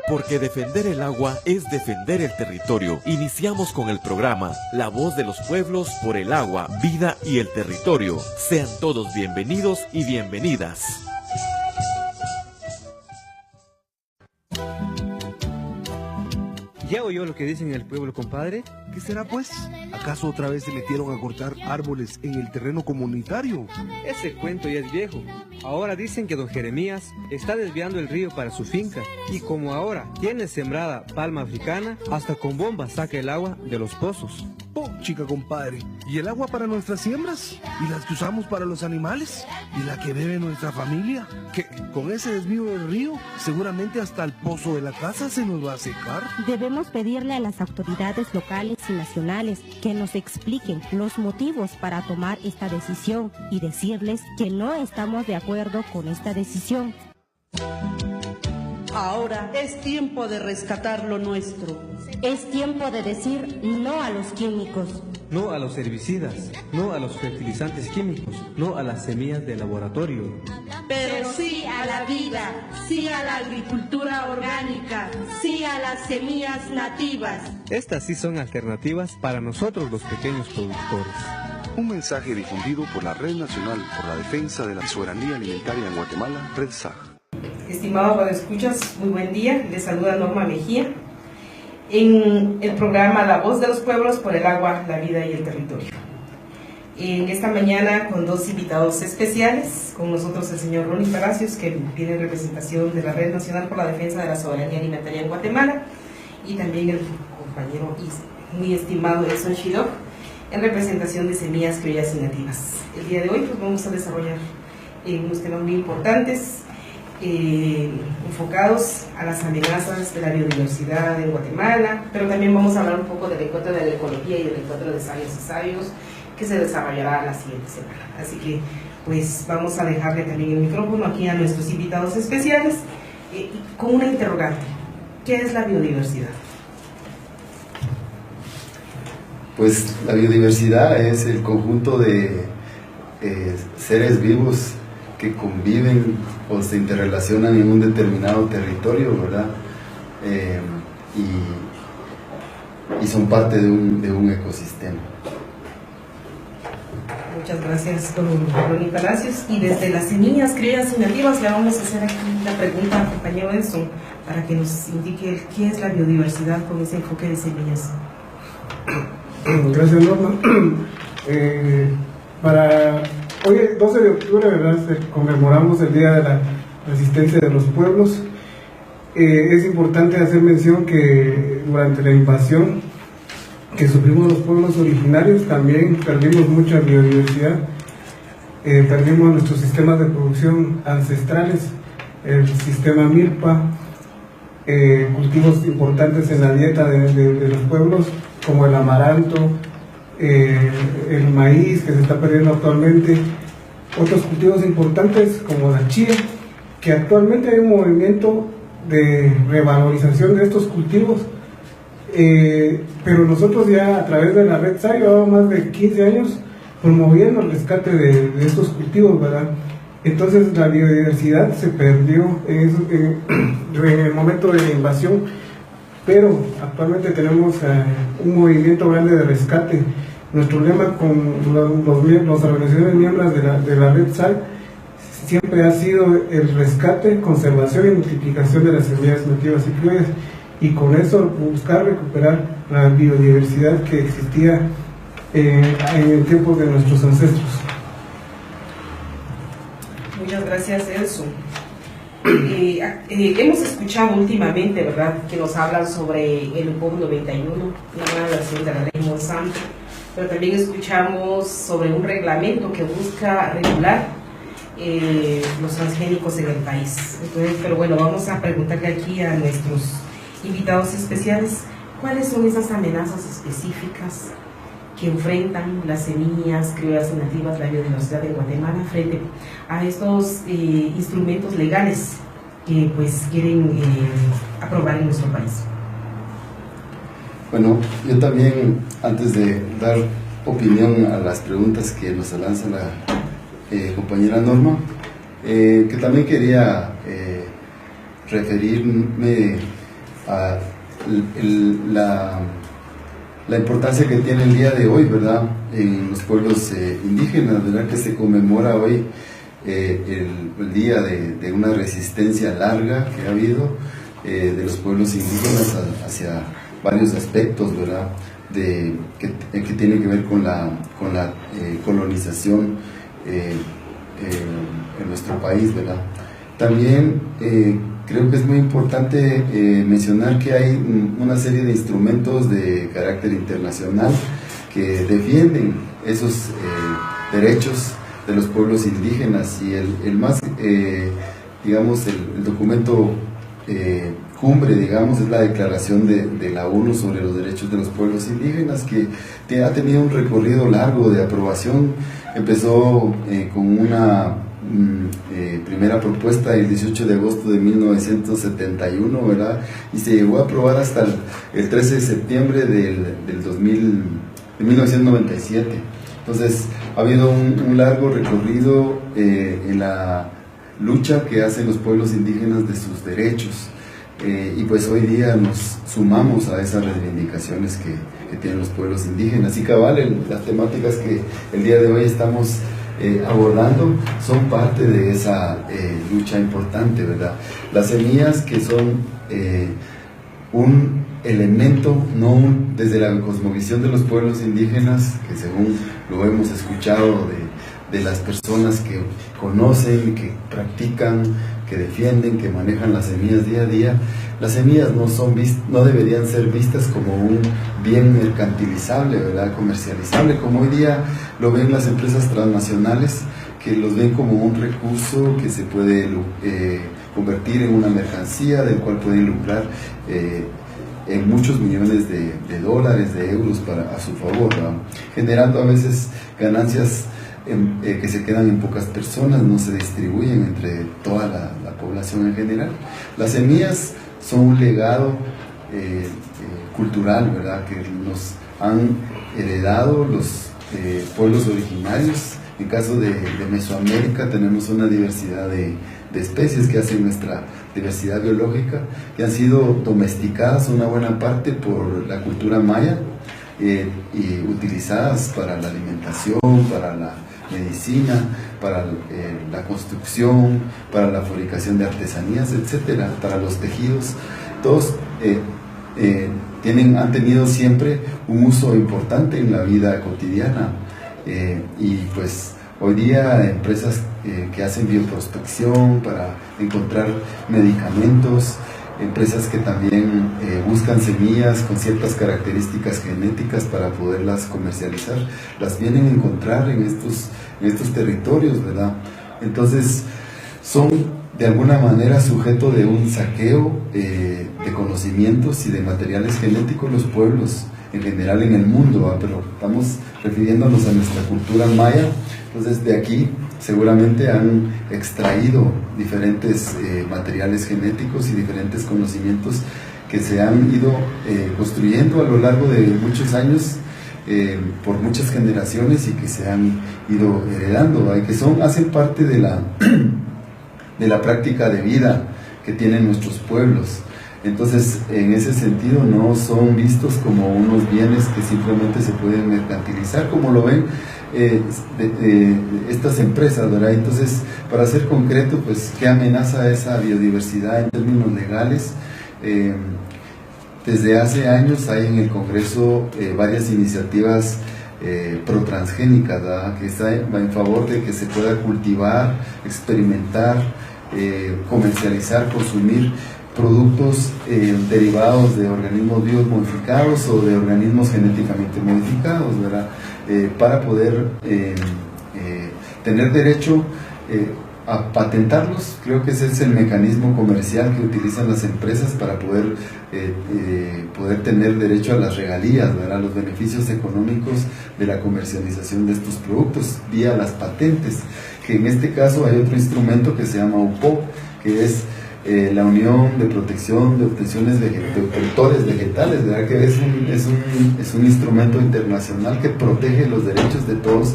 Porque defender el agua es defender el territorio. Iniciamos con el programa La Voz de los Pueblos por el agua, vida y el territorio. Sean todos bienvenidos y bienvenidas. ¿Ya oyó lo que dicen en el pueblo, compadre? ¿Qué será pues? ¿Acaso otra vez se metieron a cortar árboles en el terreno comunitario? Ese cuento ya es viejo. Ahora dicen que don Jeremías está desviando el río para su finca y como ahora tiene sembrada palma africana, hasta con bombas saca el agua de los pozos. Oh, chica compadre, ¿y el agua para nuestras siembras? ¿Y las que usamos para los animales? ¿Y la que bebe nuestra familia? Que con ese desvío del río, seguramente hasta el pozo de la casa se nos va a secar. Debemos pedirle a las autoridades locales y nacionales que nos expliquen los motivos para tomar esta decisión y decirles que no estamos de acuerdo con esta decisión. Ahora es tiempo de rescatar lo nuestro. Es tiempo de decir no a los químicos. No a los herbicidas, no a los fertilizantes químicos, no a las semillas de laboratorio. Pero sí a la vida, sí a la agricultura orgánica, sí a las semillas nativas. Estas sí son alternativas para nosotros los pequeños productores. Un mensaje difundido por la Red Nacional por la Defensa de la Soberanía Alimentaria en Guatemala, RedSag. Estimados radioescuchas, muy buen día. Les saluda Norma Mejía en el programa La Voz de los Pueblos por el agua, la vida y el territorio. En esta mañana con dos invitados especiales, con nosotros el señor Ronnie Palacios, que viene en representación de la Red Nacional por la Defensa de la Soberanía Alimentaria en Guatemala, y también el compañero muy estimado Edson Shidok, en representación de Semillas Criollas y Nativas. El día de hoy pues, vamos a desarrollar unos temas muy importantes, enfocados a las amenazas de la biodiversidad en Guatemala, pero también vamos a hablar un poco del encuentro de la ecología y del encuentro de sabios y sabios que se desarrollará la siguiente semana. Así que pues vamos a dejarle también el micrófono aquí a nuestros invitados especiales con una interrogante: ¿qué es la biodiversidad? Pues la biodiversidad es el conjunto de seres vivos que conviven o se interrelacionan en un determinado territorio, ¿verdad? Y son parte de un ecosistema. Muchas gracias, don Ronnie Palacios. Y desde las Semillas Criollas y Nativas le vamos a hacer aquí la pregunta al compañero Edson para que nos indique qué es la biodiversidad con ese enfoque de semillas. Gracias, Norma. Para hoy, 12 de octubre, ¿verdad?, conmemoramos el Día de la Resistencia de los Pueblos. Es importante hacer mención que durante la invasión que sufrimos los pueblos originarios también perdimos mucha biodiversidad, perdimos nuestros sistemas de producción ancestrales, el sistema milpa, cultivos importantes en la dieta de los pueblos como el amaranto, el maíz que se está perdiendo actualmente, otros cultivos importantes como la chía, que actualmente hay un movimiento de revalorización de estos cultivos, pero nosotros ya a través de la red SAI llevamos más de 15 años promoviendo el rescate de estos cultivos, ¿verdad? Entonces la biodiversidad se perdió en el momento de la invasión, pero actualmente tenemos un movimiento grande de rescate. Nuestro lema con las organizaciones miembros de la red SAI siempre ha sido el rescate, conservación y multiplicación de las semillas nativas y criollas, y con eso buscar recuperar la biodiversidad que existía en el tiempo de nuestros ancestros. Muchas gracias, Edson. Hemos escuchado últimamente, ¿verdad?, que nos hablan sobre el POM 91, una nueva versión de la ley Monsanto, pero también escuchamos sobre un reglamento que busca regular los transgénicos en el país. Entonces, pero bueno, vamos a preguntarle aquí a nuestros invitados especiales cuáles son esas amenazas específicas que enfrentan las semillas criollas y nativas, la biodiversidad en Guatemala frente a estos instrumentos legales que pues quieren aprobar en nuestro país. Bueno, yo también, antes de dar opinión a las preguntas que nos lanza la compañera Norma, que también quería referirme la importancia que tiene el día de hoy, ¿verdad? En los pueblos indígenas, ¿verdad? Que se conmemora hoy el día de una resistencia larga que ha habido de los pueblos indígenas hacia varios aspectos, ¿verdad? Que tienen que ver con la colonización en nuestro país, ¿verdad? También creo que es muy importante mencionar que hay una serie de instrumentos de carácter internacional que defienden esos derechos de los pueblos indígenas, y el más, digamos, el documento cumbre, digamos, es la Declaración de la ONU sobre los Derechos de los Pueblos Indígenas, que ha tenido un recorrido largo de aprobación. Empezó con una primera propuesta el 18 de agosto de 1971, ¿verdad? Y se llegó a aprobar hasta el 13 de septiembre de 1997. Entonces, ha habido un largo recorrido en la lucha que hacen los pueblos indígenas de sus derechos. Y pues hoy día nos sumamos a esas reivindicaciones que tienen los pueblos indígenas. Y cabal, las temáticas que el día de hoy estamos abordando son parte de esa lucha importante, ¿verdad? Las semillas, que son un elemento, desde la cosmovisión de los pueblos indígenas, que según lo hemos escuchado de las personas que conocen, que practican, que defienden, que manejan las semillas día a día, las semillas no deberían ser vistas como un bien mercantilizable, ¿verdad? Comercializable, como hoy día lo ven las empresas transnacionales, que los ven como un recurso que se puede convertir en una mercancía del cual pueden lucrar en muchos millones de dólares, de euros a su favor, ¿verdad? Generando a veces ganancias que se quedan en pocas personas, no se distribuyen entre toda la población en general. Las semillas son un legado cultural, ¿verdad?, que nos han heredado los pueblos originarios. En caso de Mesoamérica tenemos una diversidad de especies que hacen nuestra diversidad biológica, que han sido domesticadas una buena parte por la cultura maya y utilizadas para la alimentación, para la medicina, para la construcción, para la fabricación de artesanías, etcétera, para los tejidos. Todos han tenido siempre un uso importante en la vida cotidiana, y pues hoy día empresas que hacen bioprospección para encontrar medicamentos, empresas que también buscan semillas con ciertas características genéticas para poderlas comercializar, las vienen a encontrar en estos territorios, ¿verdad? Entonces son de alguna manera sujeto de un saqueo de conocimientos y de materiales genéticos los pueblos en general en el mundo, ¿verdad? Pero estamos refiriéndonos a nuestra cultura maya. Entonces de aquí seguramente han extraído diferentes materiales genéticos y diferentes conocimientos que se han ido construyendo a lo largo de muchos años, por muchas generaciones, y que se han ido heredando, ¿verdad? Que hacen parte de la práctica de vida que tienen nuestros pueblos. Entonces, en ese sentido, no son vistos como unos bienes que simplemente se pueden mercantilizar, como lo ven estas empresas, ¿verdad? Entonces, para ser concreto, pues, ¿qué amenaza esa biodiversidad en términos legales? Desde hace años hay en el Congreso varias iniciativas pro-transgénicas, ¿verdad?, que están en favor de que se pueda cultivar, experimentar, comercializar, consumir productos derivados de organismos vivos modificados o de organismos genéticamente modificados, ¿verdad? Para poder tener derecho a patentarlos. Creo que ese es el mecanismo comercial que utilizan las empresas para poder tener derecho a las regalías, ¿verdad?, los beneficios económicos de la comercialización de estos productos vía las patentes, que en este caso hay otro instrumento que se llama UPO, que es la Unión de Protección de Obtenciones de Productores Vegetales, ¿verdad?, que es un instrumento internacional que protege los derechos de todos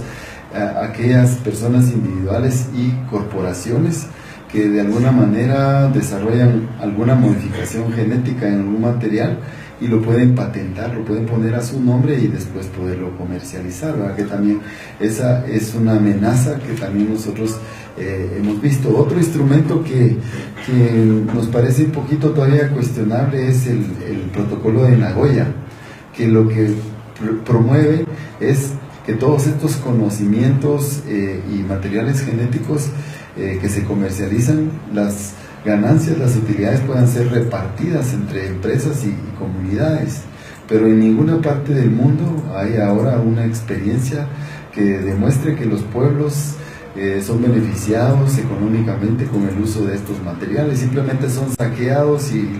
aquellas personas individuales y corporaciones que de alguna manera desarrollan alguna modificación genética en algún material y lo pueden patentar, lo pueden poner a su nombre y después poderlo comercializar, ¿verdad? Que también esa es una amenaza que también nosotros hemos visto. Otro instrumento que nos parece un poquito todavía cuestionable es el protocolo de Nagoya, que lo que promueve es que todos estos conocimientos y materiales genéticos que se comercializan, las ganancias, las utilidades puedan ser repartidas entre empresas y comunidades, pero en ninguna parte del mundo hay ahora una experiencia que demuestre que los pueblos son beneficiados económicamente con el uso de estos materiales. Simplemente son saqueados y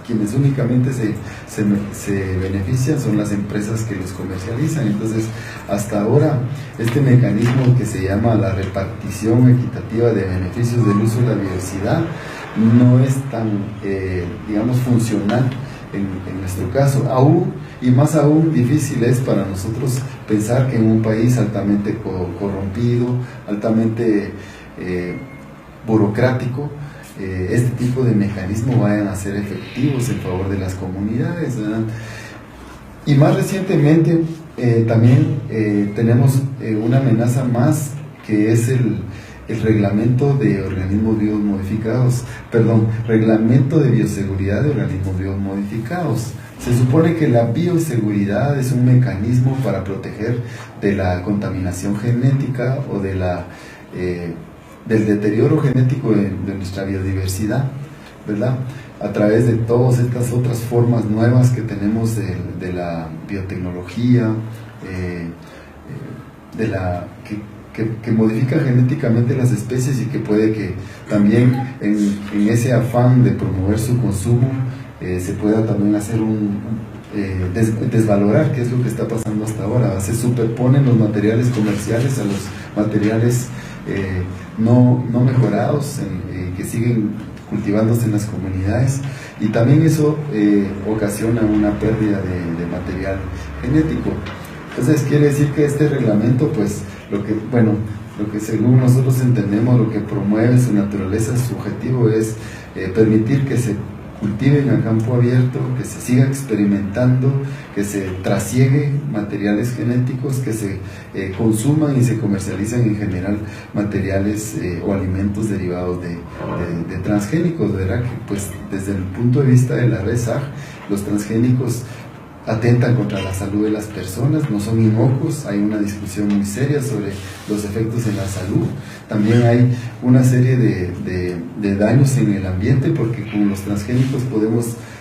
quienes únicamente se benefician son las empresas que los comercializan. Entonces, hasta ahora, este mecanismo que se llama la repartición equitativa de beneficios del uso de la biodiversidad no es tan, digamos, funcional en nuestro caso. Aún, y más aún difícil es para nosotros pensar que en un país altamente corrompido, altamente burocrático, este tipo de mecanismos vayan a ser efectivos en favor de las comunidades, ¿verdad? Y más recientemente también tenemos una amenaza más, que es el reglamento de organismos biomodificados, reglamento de bioseguridad de organismos biomodificados. Se supone que la bioseguridad es un mecanismo para proteger de la contaminación genética o de del deterioro genético de nuestra biodiversidad, ¿verdad? A través de todas estas otras formas nuevas que tenemos de la biotecnología, que modifica genéticamente las especies y que puede que también en ese afán de promover su consumo se pueda también hacer desvalorar, que es lo que está pasando hasta ahora. Se superponen los materiales comerciales a los materiales no mejorados que siguen cultivándose en las comunidades, y también eso ocasiona una pérdida de material genético. Entonces quiere decir que este reglamento, pues lo que según nosotros entendemos, lo que promueve su naturaleza, su objetivo es permitir que se cultiven a campo abierto, que se siga experimentando, que se trasiegue materiales genéticos, que se consuman y se comercialicen en general materiales o alimentos derivados de transgénicos, ¿verdad? Que pues desde el punto de vista de la red SAG, los transgénicos atentan contra la salud de las personas, no son inocuos, hay una discusión muy seria sobre los efectos en la salud. También hay una serie de daños en el ambiente, porque con los transgénicos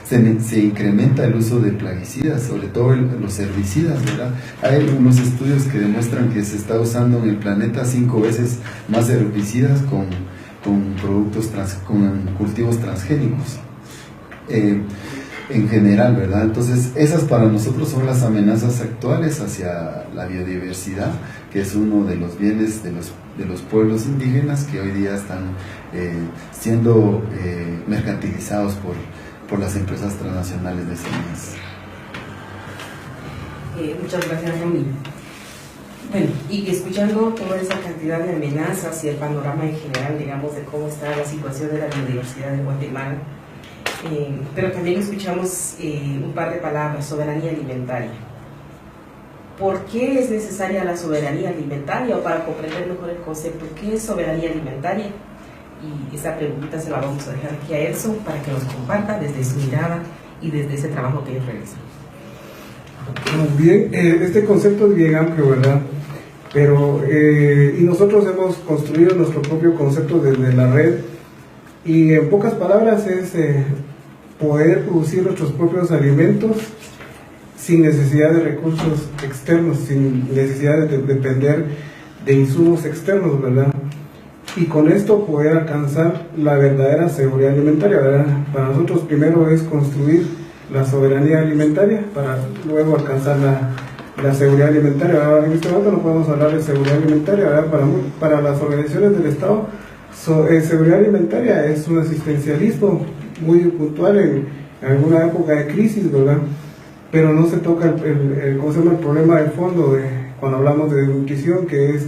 se incrementa el uso de plaguicidas, sobre todo los herbicidas, ¿verdad? Hay unos estudios que demuestran que se está usando en el planeta 5 veces más herbicidas con cultivos transgénicos. En general, ¿verdad? Entonces, esas para nosotros son las amenazas actuales hacia la biodiversidad, que es uno de los bienes de los pueblos indígenas que hoy día están siendo mercantilizados por las empresas transnacionales de semillas. Muchas gracias, Romy. Bueno, y escuchando toda esa cantidad de amenazas y el panorama en general, digamos, de cómo está la situación de la biodiversidad en Guatemala, pero también escuchamos un par de palabras: soberanía alimentaria. ¿Por qué es necesaria la soberanía alimentaria? O para comprender mejor el concepto, ¿qué es soberanía alimentaria? Y esa pregunta se la vamos a dejar aquí a Edson para que nos comparta desde su mirada y desde ese trabajo que ellos realizan. Bien, este concepto es bien amplio, ¿verdad? Pero y nosotros hemos construido nuestro propio concepto desde la red, y en pocas palabras es poder producir nuestros propios alimentos sin necesidad de recursos externos, sin necesidad de depender de insumos externos, ¿verdad? Y con esto poder alcanzar la verdadera seguridad alimentaria, ¿verdad? Para nosotros primero es construir la soberanía alimentaria para luego alcanzar la seguridad alimentaria, ¿verdad? En este momento no podemos hablar de seguridad alimentaria, ¿verdad? Para las organizaciones del Estado, seguridad alimentaria es un asistencialismo muy puntual en alguna época de crisis, ¿verdad? Pero no se toca el problema de fondo cuando hablamos de nutrición, que es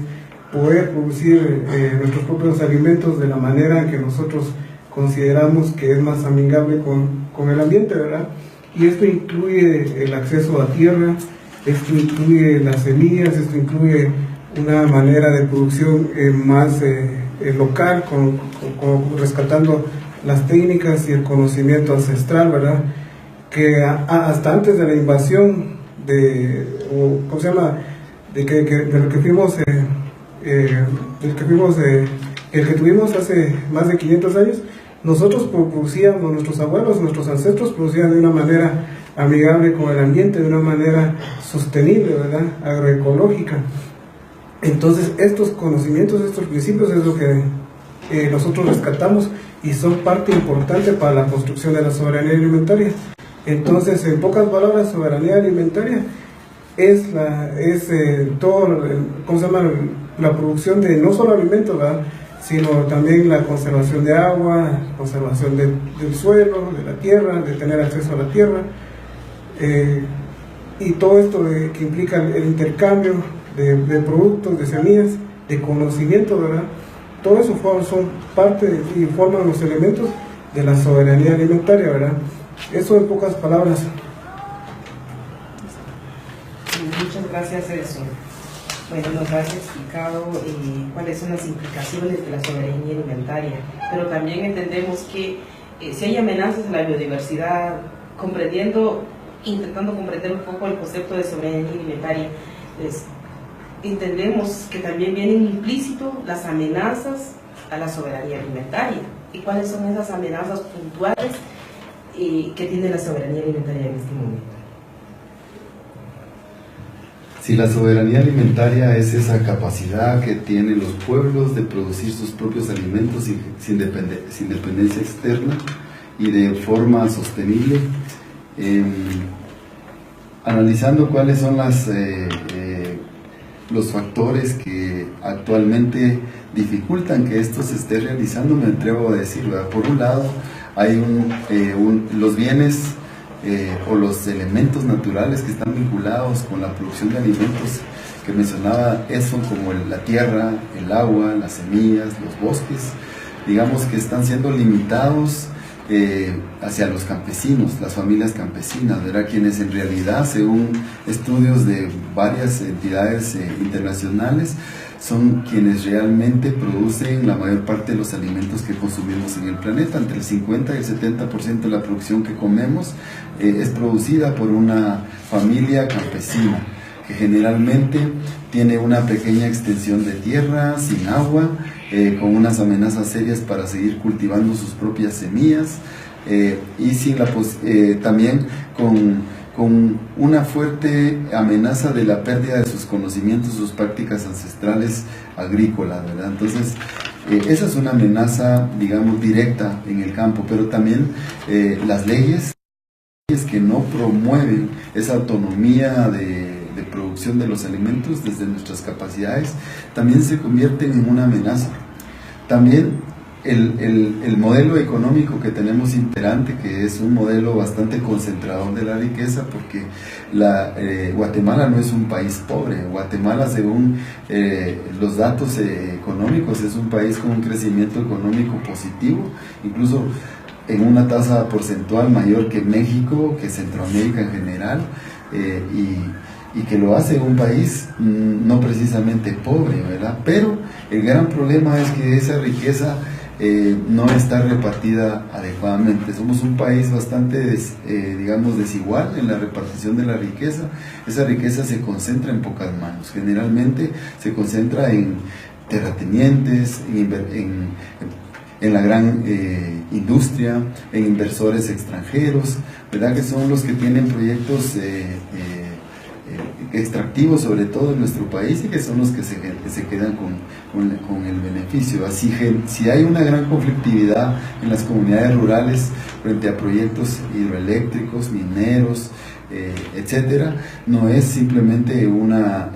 poder producir nuestros propios alimentos de la manera que nosotros consideramos que es más amigable con el ambiente, ¿verdad? Y esto incluye el acceso a tierra, esto incluye las semillas, esto incluye una manera de producción más local, rescatando las técnicas y el conocimiento ancestral, ¿verdad? Que hasta antes de la invasión de lo que fuimos, el que tuvimos hace más de 500 años, nosotros producíamos, nuestros abuelos, nuestros ancestros producían de una manera amigable con el ambiente, de una manera sostenible, ¿verdad? Agroecológica. Entonces estos conocimientos, estos principios es lo que nosotros rescatamos y son parte importante para la construcción de la soberanía alimentaria. Entonces, en pocas palabras, soberanía alimentaria es la producción de no solo alimentos, ¿verdad?, sino también la conservación de agua, conservación del suelo, de la tierra, de tener acceso a la tierra, y todo esto que implica el intercambio de productos, de semillas, de conocimiento, ¿verdad? Todo eso son parte y forman los elementos de la soberanía alimentaria, ¿verdad? Eso en pocas palabras. Muchas gracias, Edson. Bueno, nos has explicado cuáles son las implicaciones de la soberanía alimentaria, pero también entendemos que si hay amenazas a la biodiversidad, intentando comprender un poco el concepto de soberanía alimentaria, pues, entendemos que también vienen implícito las amenazas a la soberanía alimentaria. ¿Y cuáles son esas amenazas puntuales que tiene la soberanía alimentaria en este momento? Si la soberanía alimentaria es esa capacidad que tienen los pueblos de producir sus propios alimentos sin dependencia externa y de forma sostenible, analizando cuáles son los factores que actualmente dificultan que esto se esté realizando, me atrevo a decir, ¿verdad? Por un lado, hay los bienes o los elementos naturales que están vinculados con la producción de alimentos que mencionaba eso, como la tierra, el agua, las semillas, los bosques, digamos que están siendo limitados hacia los campesinos, las familias campesinas, ¿verdad? Quienes en realidad, según estudios de varias entidades internacionales, son quienes realmente producen la mayor parte de los alimentos que consumimos en el planeta. Entre el 50 y el 70% de la producción que comemos es producida por una familia campesina, que generalmente tiene una pequeña extensión de tierra, sin agua, con unas amenazas serias para seguir cultivando sus propias semillas, y sin también con una fuerte amenaza de la pérdida de sus conocimientos, sus prácticas ancestrales agrícolas, ¿verdad? Entonces, esa es una amenaza, digamos, directa en el campo, pero también las leyes que no promueven esa autonomía de producción de los alimentos desde nuestras capacidades, también se convierten en una amenaza. También el modelo económico que tenemos imperante, que es un modelo bastante concentrador de la riqueza, porque Guatemala no es un país pobre. Guatemala, según los datos económicos, es un país con un crecimiento económico positivo, incluso en una tasa porcentual mayor que México, que Centroamérica en general, y que lo hace un país no precisamente pobre, ¿verdad? Pero el gran problema es que esa riqueza no está repartida adecuadamente. Somos un país bastante, digamos, desigual en la repartición de la riqueza. Esa riqueza se concentra en pocas manos. Generalmente se concentra en terratenientes, en la gran industria, en inversores extranjeros, ¿verdad? Que son los que tienen proyectos extractivos, sobre todo en nuestro país, y que son los que se quedan con el beneficio. Así que si hay una gran conflictividad en las comunidades rurales frente a proyectos hidroeléctricos, mineros, etcétera, no es simplemente una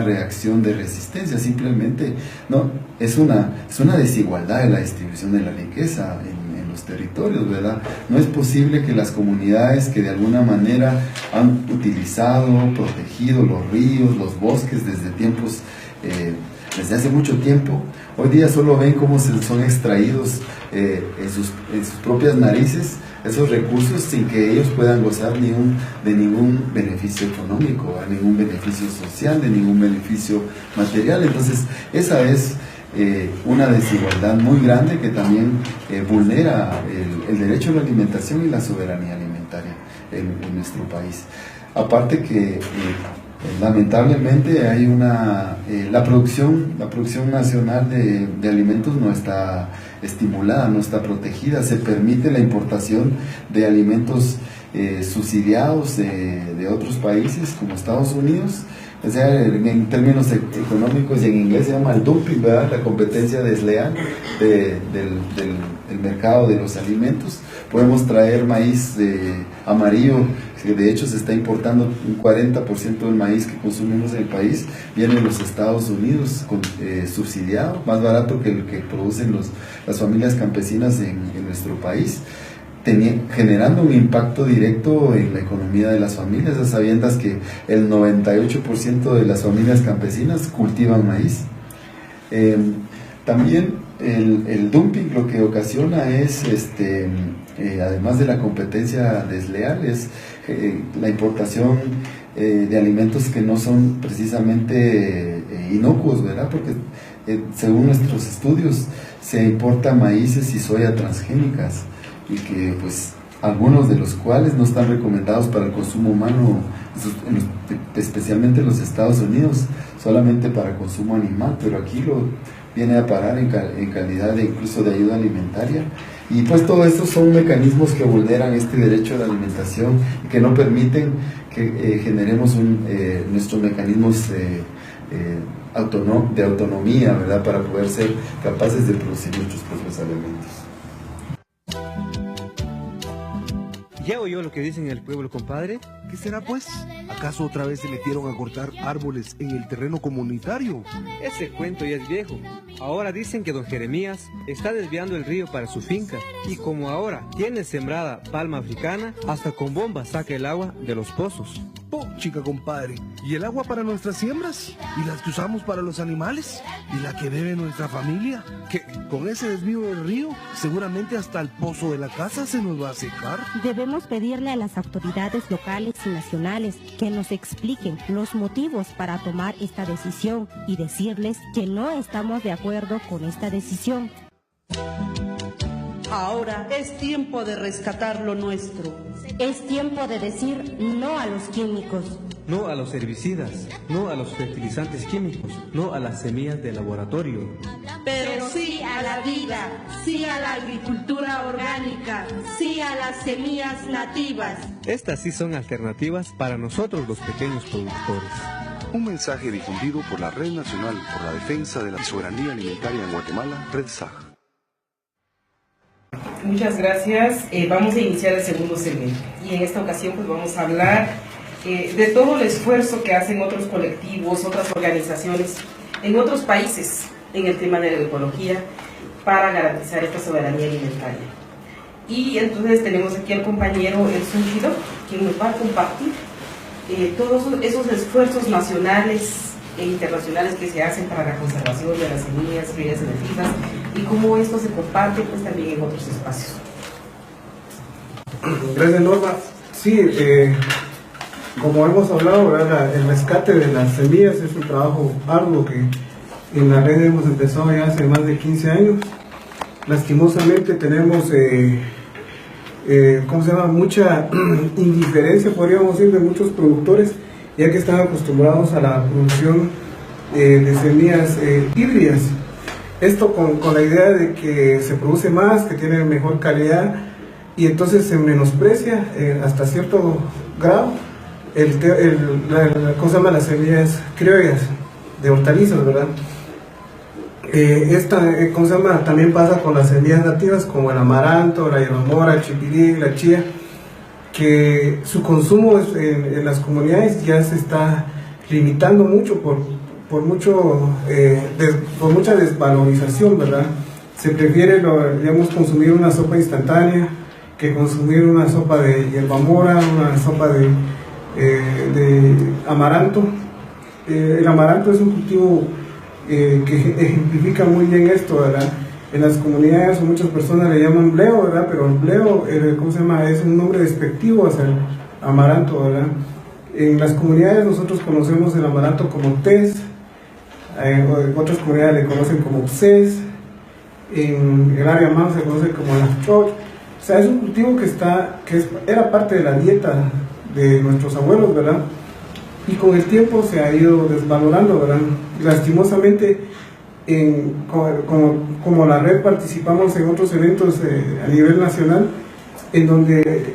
reacción de resistencia, simplemente no, es una desigualdad en la distribución de la riqueza en los territorios, ¿verdad? No es posible que las comunidades que de alguna manera han utilizado, protegido los ríos, los bosques desde tiempos desde hace mucho tiempo. Hoy día solo ven cómo son extraídos en sus propias narices esos recursos sin que ellos puedan gozar de ningún beneficio económico, ningún beneficio social, de ningún beneficio material. Entonces esa es una desigualdad muy grande que también vulnera el derecho a la alimentación y la soberanía alimentaria en nuestro país. Aparte que lamentablemente hay la producción nacional de alimentos no está estimulada, no está protegida. Se permite la importación de alimentos subsidiados de otros países como Estados Unidos. O sea, en términos económicos y en inglés se llama el dumping, ¿verdad? La competencia desleal del mercado de los alimentos. Podemos traer maíz amarillo, que de hecho se está importando un 40% del maíz que consumimos en el país, viene de los Estados Unidos subsidiado, más barato que el que producen las familias campesinas en nuestro país, generando un impacto directo en la economía de las familias, a sabiendas que el 98% de las familias campesinas cultivan maíz. También el dumping lo que ocasiona es, además de la competencia desleal, es la importación de alimentos que no son precisamente inocuos, ¿verdad? Porque según nuestros estudios se importa maíces y soya transgénicas, y que pues algunos de los cuales no están recomendados para el consumo humano, especialmente en los Estados Unidos, solamente para consumo animal, pero aquí lo viene a parar en calidad incluso de ayuda alimentaria. Y pues todo esto son mecanismos que vulneran este derecho a la alimentación y que no permiten que generemos nuestros mecanismos de autonomía, ¿verdad? Para poder ser capaces de producir nuestros propios alimentos. ¿Ya oyó lo que dicen el pueblo, compadre? ¿Qué será pues? ¿Acaso otra vez se metieron a cortar árboles en el terreno comunitario? Ese cuento ya es viejo. Ahora dicen que don Jeremías está desviando el río para su finca y como ahora tiene sembrada palma africana, hasta con bombas saca el agua de los pozos. Oh, chica compadre, ¿y el agua para nuestras siembras? ¿Y las que usamos para los animales? ¿Y la que bebe nuestra familia? Que con ese desvío del río, seguramente hasta el pozo de la casa se nos va a secar. Debemos pedirle a las autoridades locales y nacionales que nos expliquen los motivos para tomar esta decisión y decirles que no estamos de acuerdo con esta decisión. Ahora es tiempo de rescatar lo nuestro. Es tiempo de decir no a los químicos. No a los herbicidas, no a los fertilizantes químicos, no a las semillas de laboratorio. Pero sí a la vida, sí a la agricultura orgánica, sí a las semillas nativas. Estas sí son alternativas para nosotros los pequeños productores. Un mensaje difundido por la Red Nacional por la Defensa de la Soberanía Alimentaria en Guatemala, RedSAG. Muchas gracias. Vamos a iniciar el segundo segmento y en esta ocasión pues vamos a hablar de todo el esfuerzo que hacen otros colectivos, otras organizaciones en otros países en el tema de la ecología para garantizar esta soberanía alimentaria. Y entonces tenemos aquí al compañero Edson Guido, quien nos va a compartir todos esos esfuerzos nacionales e internacionales que se hacen para la conservación de las semillas nativas y cómo esto se comparte pues también en otros espacios. Gracias, Norma. Sí, como hemos hablado, ¿verdad? El rescate de las semillas es un trabajo arduo que en la red hemos empezado ya hace más de 15 años. Lastimosamente tenemos mucha indiferencia, podríamos decir, de muchos productores, ya que están acostumbrados a la producción de semillas híbridas. Esto con la idea de que se produce más, que tiene mejor calidad, y entonces se menosprecia hasta cierto grado las semillas criollas de hortalizas, ¿verdad? También pasa con las semillas nativas como el amaranto, la hierbamora, el chipilín, la chía, que su consumo en las comunidades ya se está limitando mucho por mucha desvalorización, de se prefiere, consumir una sopa instantánea que consumir una sopa de hierbamora, una sopa de amaranto. El amaranto es un cultivo que ejemplifica muy bien esto, ¿verdad? En las comunidades muchas personas le llaman bleo, ¿verdad? Pero el bleo, ¿cómo se llama? Es un nombre despectivo hacia el amaranto, ¿verdad? En las comunidades nosotros conocemos el amaranto como tes, en otras comunidades le conocen como pses, en el área más se conoce como la choy. O sea, es un cultivo era parte de la dieta de nuestros abuelos, ¿verdad? Y con el tiempo se ha ido desvalorando, ¿verdad? Lastimosamente, como la red participamos en otros eventos a nivel nacional, en donde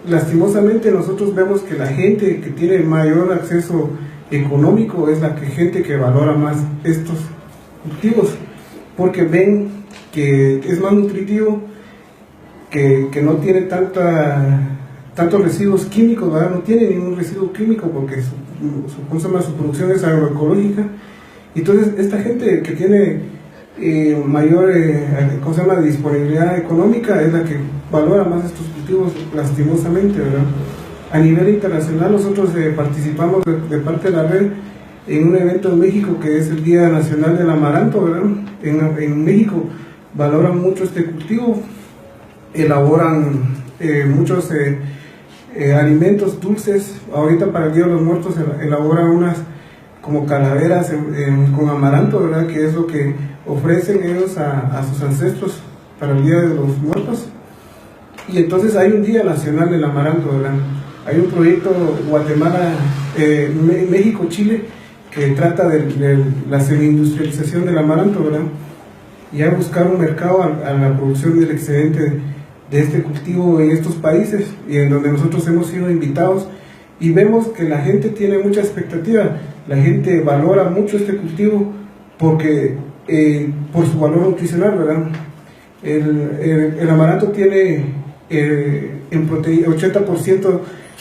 lastimosamente nosotros vemos que la gente que tiene mayor acceso económico es la gente que valora más estos cultivos, porque ven que es más nutritivo, que no tiene tantos residuos químicos, ¿verdad? No tiene ningún residuo químico porque su producción es agroecológica. Entonces esta gente que tiene mayor disponibilidad económica es la que valora más estos cultivos, lastimosamente, ¿verdad? A nivel internacional nosotros participamos de parte de la red en un evento en México que es el Día Nacional del Amaranto, ¿verdad? En México valoran mucho este cultivo, elaboran muchos alimentos dulces. Ahorita para el Día de los Muertos elaboran unas como calaveras con amaranto, ¿verdad? Que es lo que ofrecen ellos a sus ancestros para el Día de los Muertos. Y entonces hay un Día Nacional del Amaranto, ¿verdad? Hay un proyecto Guatemala, México, Chile, que trata de la semi-industrialización del amaranto, ¿verdad? Y a buscar un mercado a la producción del excedente de este cultivo en estos países, y en donde nosotros hemos sido invitados, y vemos que la gente tiene mucha expectativa, la gente valora mucho este cultivo porque por su valor nutricional, ¿verdad? El amaranto tiene en 80%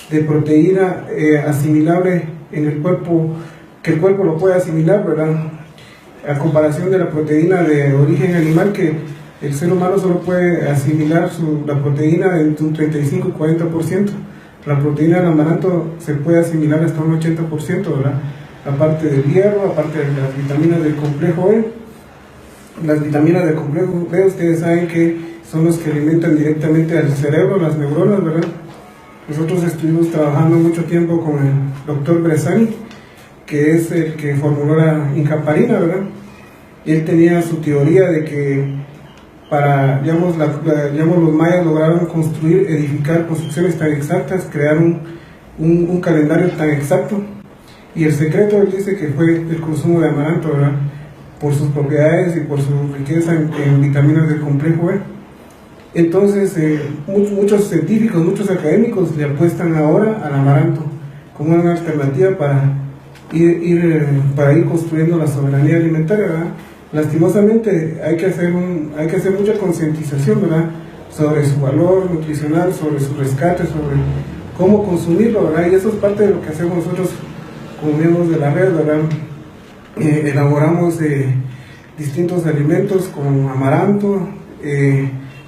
de proteína asimilable en el cuerpo, que el cuerpo lo puede asimilar, ¿verdad? A comparación de la proteína de origen animal, que el ser humano solo puede asimilar la proteína entre un 35 y 40%. La proteína del amaranto se puede asimilar hasta un 80%, ¿verdad? Aparte del hierro, aparte de las vitaminas del complejo E. Las vitaminas del complejo E, ustedes saben que son los que alimentan directamente al cerebro, las neuronas, ¿verdad? Nosotros estuvimos trabajando mucho tiempo con el doctor Bresani, que es el que formuló la incaparina, ¿verdad? Y él tenía su teoría de que digamos, los mayas lograron edificar construcciones tan exactas, crear un calendario tan exacto, y el secreto, él dice que fue el consumo de amaranto, ¿verdad? Por sus propiedades y por su riqueza en vitaminas del complejo E. Entonces, muchos científicos, muchos académicos le apuestan ahora al amaranto como una alternativa para ir construyendo la soberanía alimentaria, ¿verdad? Lastimosamente hay que hacer mucha concientización, ¿verdad? Sobre su valor nutricional, sobre su rescate, sobre cómo consumirlo, ¿verdad? Y eso es parte de lo que hacemos nosotros como miembros de la red, ¿verdad? Elaboramos distintos alimentos con amaranto,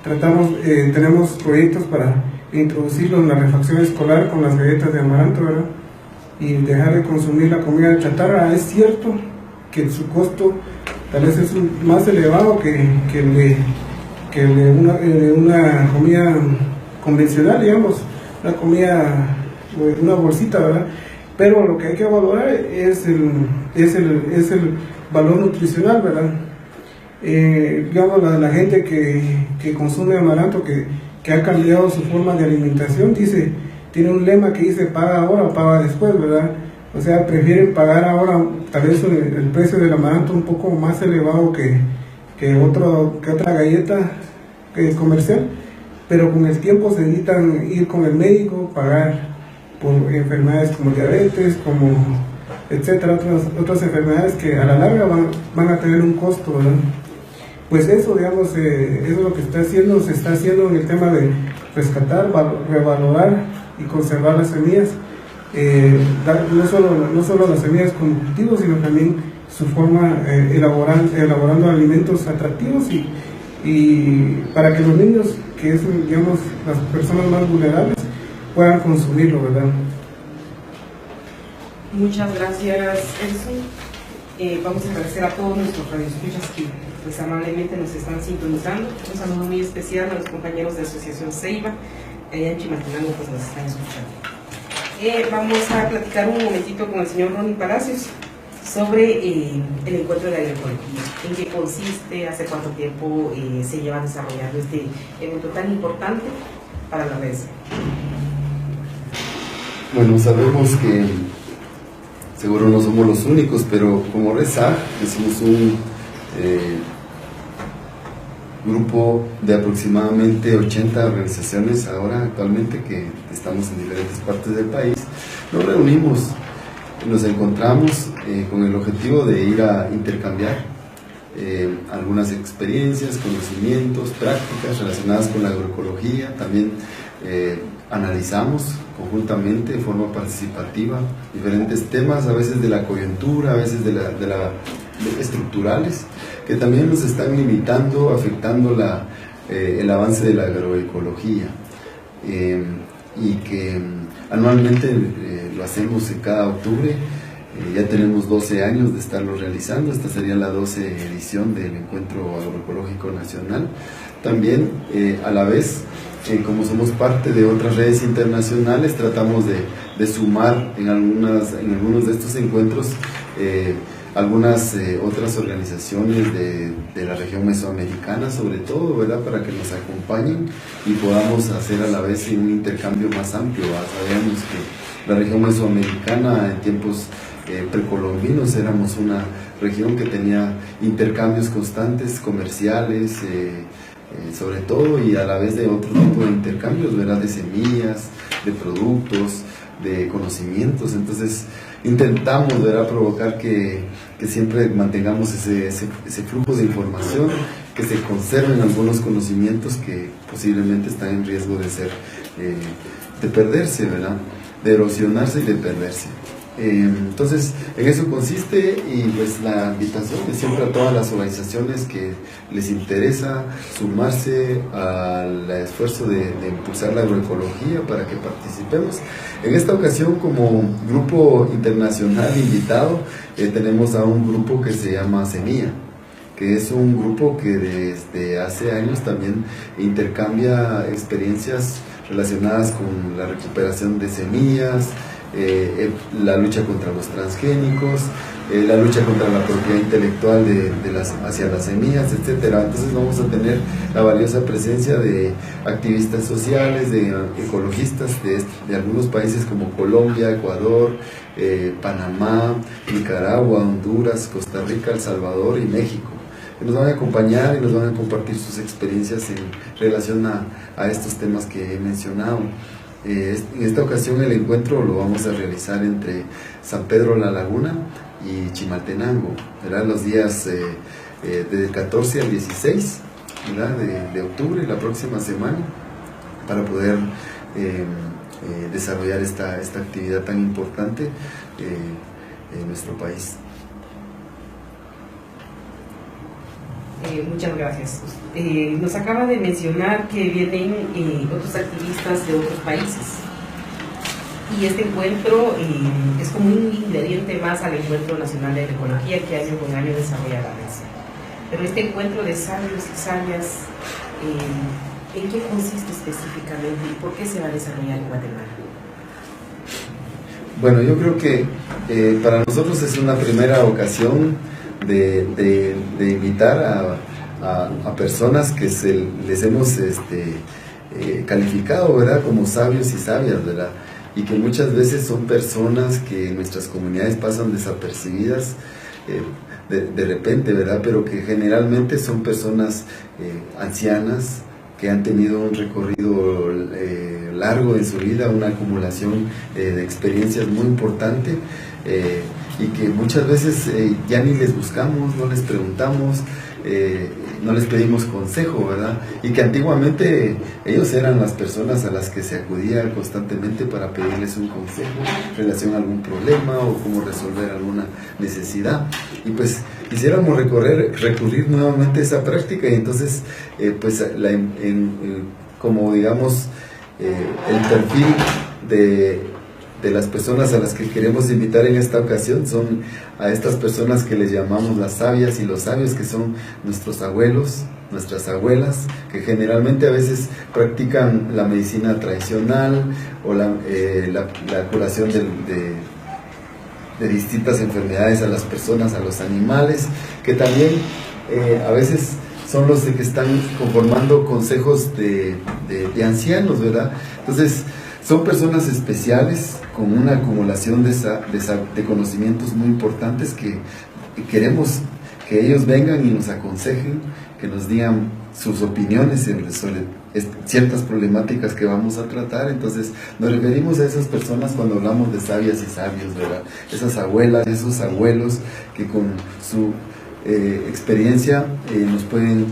tenemos proyectos para introducirlo en la refacción escolar con las galletas de amaranto, ¿verdad? Y dejar de consumir la comida chatarra. Es cierto que su costo tal vez es más elevado que el de una comida convencional, digamos, una comida, una bolsita, ¿verdad? Pero lo que hay que valorar es el valor nutricional, ¿verdad? Digamos, la gente que consume amaranto, que ha cambiado su forma de alimentación, tiene un lema que dice: paga ahora o paga después, ¿verdad? O sea, prefieren pagar ahora tal vez el precio del amaranto un poco más elevado que otra galleta comercial, pero con el tiempo se evitan ir con el médico, pagar por enfermedades como diabetes, como etcétera, otras enfermedades que a la larga van a tener un costo, ¿verdad? Pues eso, digamos, eso es lo que se está haciendo en el tema de rescatar, revalorar y conservar las semillas. No solo las semillas como cultivos, sino también su forma elaborando alimentos atractivos y para que los niños, que es, digamos, las personas más vulnerables, puedan consumirlo, ¿verdad? Muchas gracias, Edson. Vamos a agradecer a todos nuestros radioescuchas que pues amablemente nos están sintonizando. Un saludo muy especial a los compañeros de Asociación Ceiba, allá en Chimaltenango pues nos están escuchando. Vamos a platicar un momentito con el señor Ronnie Palacios sobre el encuentro de la agroecología. ¿En qué consiste? ¿Hace cuánto tiempo se lleva desarrollando este evento tan importante para la red? Bueno, sabemos que seguro no somos los únicos, pero como RESAG somos un grupo de aproximadamente 80 organizaciones ahora actualmente que estamos en diferentes partes del país. Nos reunimos, nos encontramos con el objetivo de ir a intercambiar algunas experiencias, conocimientos, prácticas relacionadas con la agroecología. También analizamos conjuntamente, de forma participativa, diferentes temas, a veces de la coyuntura, a veces de estructurales, que también nos están limitando, afectando el avance de la agroecología. Y que anualmente lo hacemos en cada octubre. Ya tenemos 12 años de estarlo realizando. Esta sería la 12 edición del Encuentro Agroecológico Nacional. También, a la vez, como somos parte de otras redes internacionales, tratamos de sumar en algunos de estos encuentros algunas otras organizaciones de la región mesoamericana, sobre todo, ¿verdad?, para que nos acompañen y podamos hacer a la vez un intercambio más amplio. Sabemos que la región mesoamericana en tiempos precolombinos éramos una región que tenía intercambios constantes, comerciales, sobre todo, y a la vez de otro tipo de intercambios, ¿verdad?, de semillas, de productos, de conocimientos. Entonces intentamos, ¿verdad?, provocar que siempre mantengamos ese flujo de información, que se conserven algunos conocimientos que posiblemente están en riesgo de perderse, ¿verdad?, de erosionarse y de perderse. Entonces, en eso consiste, y pues la invitación es siempre a todas las organizaciones que les interesa sumarse al esfuerzo de impulsar la agroecología para que participemos. En esta ocasión, como grupo internacional invitado, tenemos a un grupo que se llama Semilla, que es un grupo que desde hace años también intercambia experiencias relacionadas con la recuperación de semillas, la lucha contra los transgénicos, la lucha contra la propiedad intelectual hacia las semillas, etcétera. Entonces vamos a tener la valiosa presencia de activistas sociales, de ecologistas de algunos países como Colombia, Ecuador, Panamá, Nicaragua, Honduras, Costa Rica, El Salvador y México, que nos van a acompañar y nos van a compartir sus experiencias en relación a estos temas que he mencionado. En esta ocasión el encuentro lo vamos a realizar entre San Pedro La Laguna y Chimaltenango, ¿verdad?, los días del 14 al 16, ¿verdad?, de octubre, la próxima semana, para poder desarrollar esta actividad tan importante en nuestro país. Muchas gracias. Nos acaba de mencionar que vienen otros activistas de otros países, y este encuentro es como un ingrediente más al Encuentro Nacional de Agroecología que año con año desarrolla la red. Pero este encuentro de sabios y sabias, ¿en qué consiste específicamente y por qué se va a desarrollar en Guatemala? Bueno, yo creo que para nosotros es una primera ocasión de invitar a personas que les hemos calificado, ¿verdad?, como sabios y sabias, ¿verdad?, y que muchas veces son personas que en nuestras comunidades pasan desapercibidas de repente, ¿verdad?, pero que generalmente son personas ancianas que han tenido un recorrido largo en su vida, una acumulación de experiencias muy importante, y que muchas veces ya ni les buscamos, no les preguntamos, no les pedimos consejo, ¿verdad? Y que antiguamente ellos eran las personas a las que se acudía constantemente para pedirles un consejo en relación a algún problema o cómo resolver alguna necesidad. Y pues quisiéramos recurrir nuevamente a esa práctica, y entonces pues como digamos el perfil las personas a las que queremos invitar en esta ocasión son a estas personas que les llamamos las sabias y los sabios, que son nuestros abuelos, nuestras abuelas, que generalmente a veces practican la medicina tradicional o la curación de distintas enfermedades a las personas, a los animales, que también a veces son los que están conformando consejos de ancianos, ¿verdad? Entonces, son personas especiales con una acumulación de conocimientos muy importantes que queremos que ellos vengan y nos aconsejen, que nos digan sus opiniones sobre ciertas problemáticas que vamos a tratar. Entonces nos referimos a esas personas cuando hablamos de sabias y sabios, ¿verdad? Esas abuelas, esos abuelos que con su experiencia nos pueden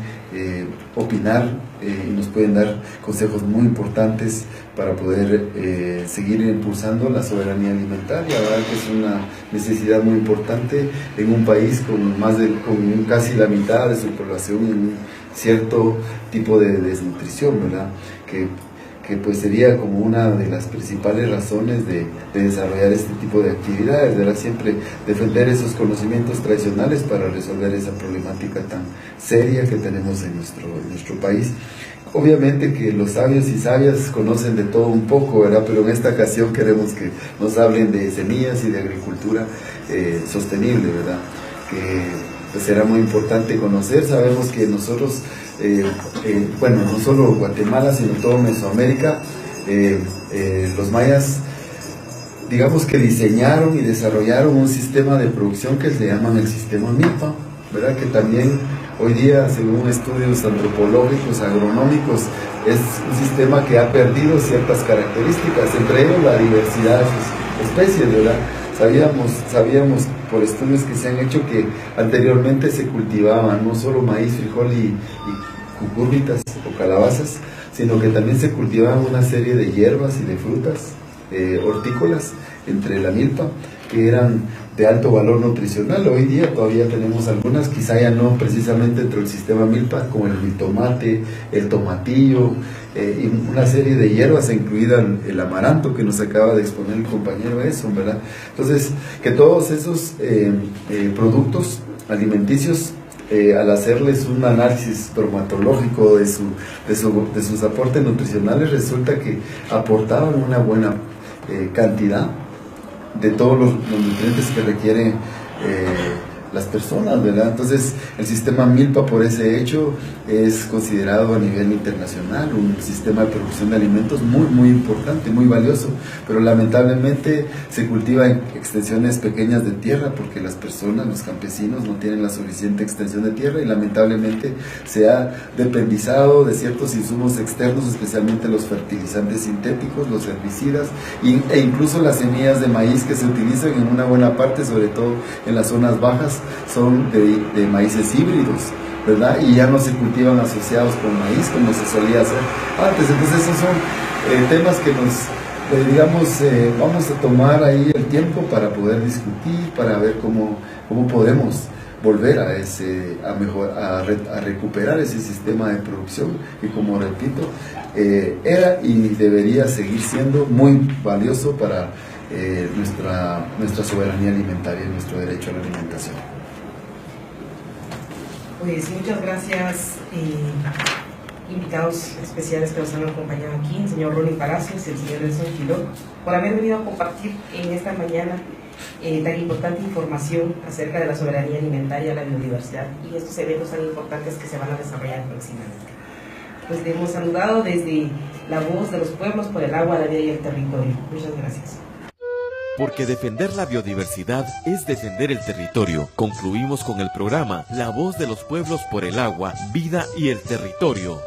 opinar y nos pueden dar consejos muy importantes para poder seguir impulsando la soberanía alimentaria, ¿verdad? Que es una necesidad muy importante en un país con casi la mitad de su población en un cierto tipo de desnutrición, ¿verdad? Que pues sería como una de las principales razones de desarrollar este tipo de actividades, ¿verdad? Siempre defender esos conocimientos tradicionales para resolver esa problemática tan seria que tenemos en nuestro país. Obviamente que los sabios y sabias conocen de todo un poco, ¿verdad? Pero en esta ocasión queremos que nos hablen de semillas y de agricultura sostenible, ¿verdad? Que pues será muy importante conocer. Sabemos que nosotros, no solo Guatemala, sino todo Mesoamérica, los mayas, digamos que diseñaron y desarrollaron un sistema de producción que se llaman el sistema Milpa, ¿verdad? Que también hoy día, según estudios antropológicos, agronómicos, es un sistema que ha perdido ciertas características, entre ellos la diversidad de sus especies, ¿verdad? Sabíamos por estudios que se han hecho que anteriormente se cultivaban no solo maíz, frijol y cucurbitas o calabazas, sino que también se cultivaban una serie de hierbas y de frutas hortícolas entre la milpa, que eran de alto valor nutricional. Hoy día todavía tenemos algunas, quizá ya no precisamente dentro del sistema milpa, como el mitomate, el tomatillo, y una serie de hierbas, incluida el amaranto que nos acaba de exponer el compañero Edson, ¿verdad? Entonces, que todos esos productos alimenticios, al hacerles un análisis bromatológico de sus aportes nutricionales, resulta que aportaban una buena cantidad de todos los nutrientes que requieren las personas, ¿verdad? Entonces, el sistema Milpa, por ese hecho, es considerado a nivel internacional un sistema de producción de alimentos muy, muy importante, muy valioso, pero lamentablemente se cultiva en extensiones pequeñas de tierra porque las personas, los campesinos, no tienen la suficiente extensión de tierra y lamentablemente se ha dependizado de ciertos insumos externos, especialmente los fertilizantes sintéticos, los herbicidas e incluso las semillas de maíz que se utilizan en una buena parte, sobre todo en las zonas bajas, son de maíces híbridos, ¿verdad? Y ya no se cultivan asociados con maíz como se solía hacer antes. Entonces esos son temas que vamos a tomar ahí el tiempo para poder discutir, para ver cómo podemos volver a recuperar ese sistema de producción que, como repito, era y debería seguir siendo muy valioso para nuestra soberanía alimentaria y nuestro derecho a la alimentación. Pues muchas gracias, invitados especiales que nos han acompañado aquí, el señor Ronnie Palacios y el señor Edson Quiló, por haber venido a compartir en esta mañana tan importante información acerca de la soberanía alimentaria, la biodiversidad y estos eventos tan importantes que se van a desarrollar próximamente. Pues le hemos saludado desde La Voz de los Pueblos por el agua, la vida y el territorio. Muchas gracias. Porque defender la biodiversidad es defender el territorio. Concluimos con el programa La Voz de los Pueblos por el agua, vida y el territorio.